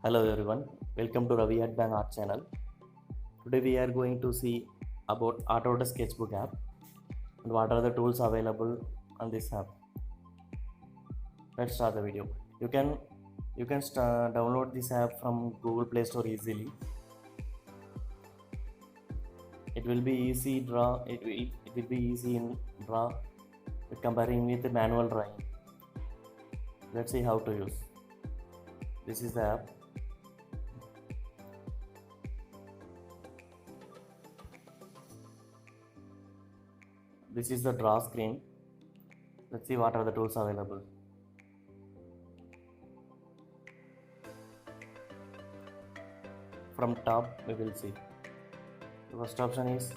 Hello everyone, welcome to Ravi at Bang Art channel. Today we are going to see about Autodesk Sketchbook app and what are the tools available on this app. Let's start the video. You can download this app from Google Play Store easily. It will be easy draw. It will be easy in draw comparing with the manual drawing. Let's see how to use. This is the app. This is the draw screen. Let's see what are the tools available. From top we will see the first option is,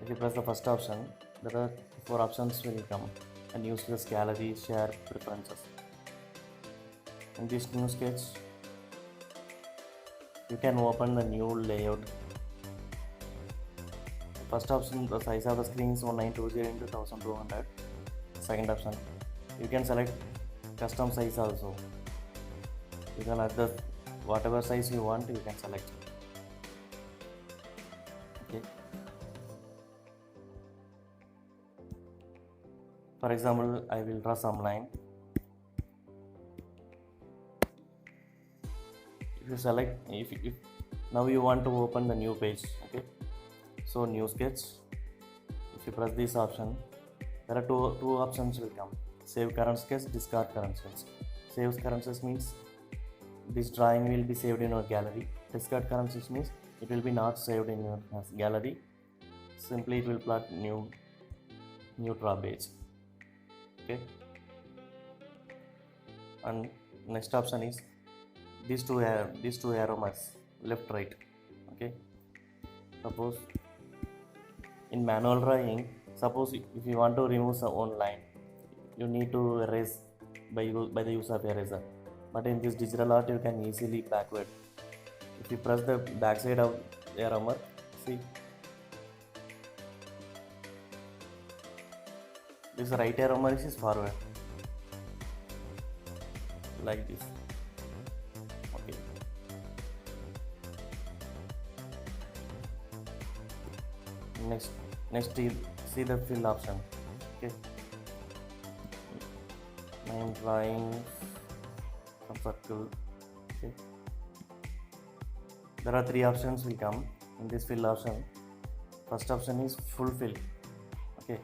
if you press the first option, there are four options will come: and new sketch, gallery, share, preferences. In this new sketch you can open the new layout. First option, the size of the screen is 1920 into 1200. Second option, you can select custom size also. You can adjust whatever size you want, you can select. Okay. For example, I will draw some line. If you select, if now you want to open the new page, okay. So new sketch. If you press this option, there are two options will come: save current sketch, discard current sketch. Save current sketch means this drawing will be saved in your gallery. Discard current sketch means it will be not saved in your gallery. Simply it will plot new draw page. Okay. And next option is these two arrow marks, left right. Okay. Suppose in manual drawing, suppose if you want to remove some one line, you need to erase by the use of eraser. But in this digital art, you can easily backward. If you press the back side of arrow mark, see this right arrow mark is forward, like this. Okay. Next you see the fill option. Okay. I am drawing some circle. Okay. There are three options will come in this fill option. First option is full fill. Okay.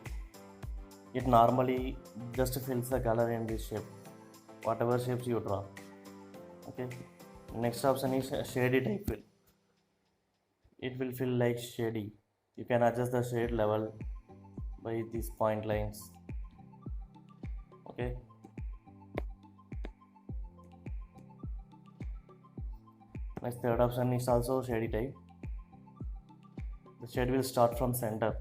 It normally just fills the color in this shape, whatever shapes you draw. Okay. Next option is shady type fill. It will fill like shady. You can adjust the shade level by these point lines. Okay. Next, third option is also shady type. The shade will start from center.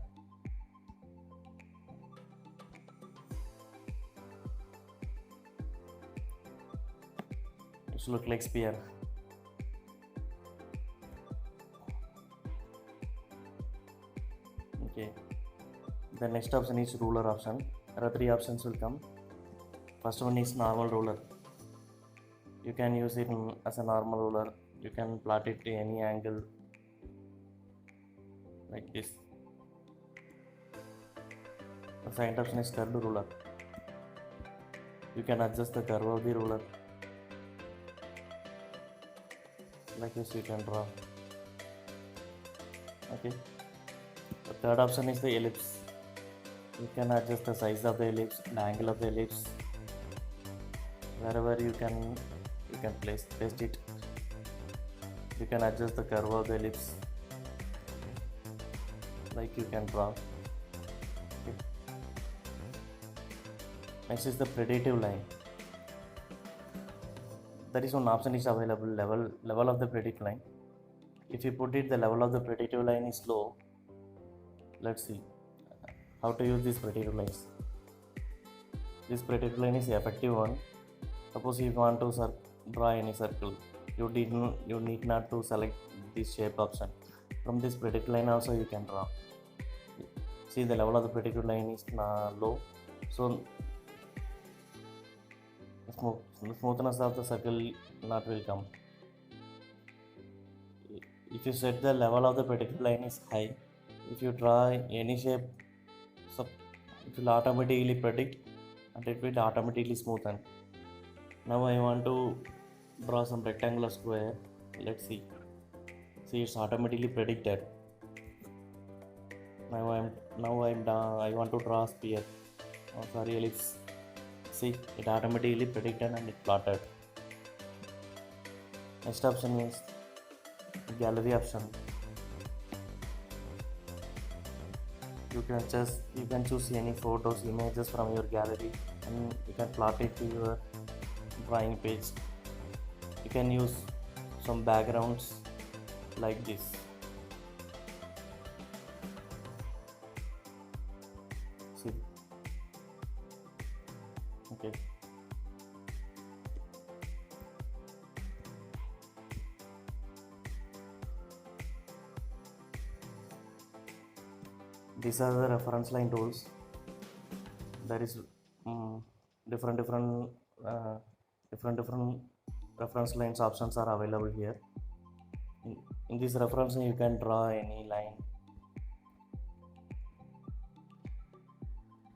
It should look like spear. Okay. The next option is ruler option. There are three options will come. First one is normal ruler. You can use it as a normal ruler. You can plot it to any angle, like this. The second option is curved ruler. You can adjust the curve of the ruler, like this you can draw. Okay. The third option is the ellipse. You can adjust the size of the ellipse, the angle of the ellipse, wherever you can place it. You can adjust the curve of the ellipse, like you can draw. Okay. Next is the predictive line. There is one option is available, level of the predictive line. If you put it, the level of the predictive line is low. Let's see how to use these predictive lines. This predictive line is effective one. Suppose if you want to draw any circle, you need not to select this shape option. From this predictive line also you can draw. See, the level of the predictive line is low, so smoothness of the circle not will come. If you set the level of the particular line is high, if you draw any shape, so it will automatically predict and it will automatically smoothen. Now I want to draw some rectangular square. Let's see. See, it's automatically predicted. Now I'm done. I want to draw a sphere. Oh, sorry, ellipse. See, it automatically predicted and it plotted. Next option is gallery option. You can choose any photos, images from your gallery, and you can plot it to your drawing page. You can use some backgrounds like this. See, okay. These are the reference line tools. There is different reference lines options are available here. In this reference you can draw any line.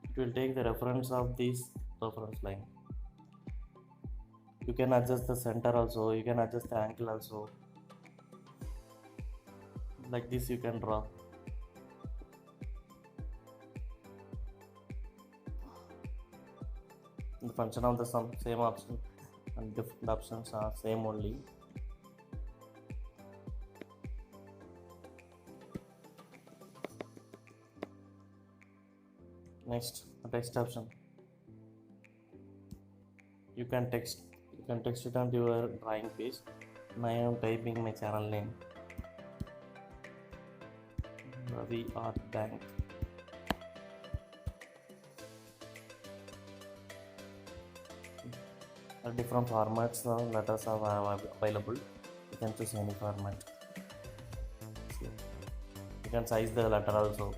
It will take the reference of this reference line. You can adjust the center also, you can adjust the angle also. Like this you can draw. The function of the same option and different options are same only. Next, text option. You can text it on your drawing page. Now I am typing my channel name, Ravi Art Bank. Different formats letters are available. You can choose any format. See, you can size the letter also.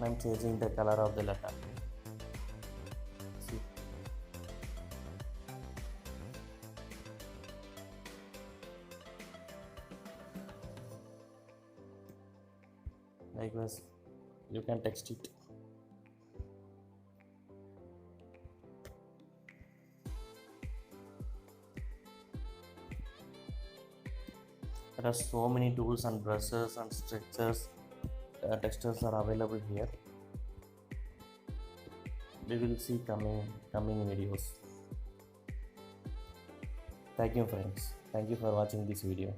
I am changing the color of the letter. See. Likewise, you can text it. There are so many tools and brushes and structures, textures are available here. We will see coming videos. Thank you friends. Thank you for watching this video.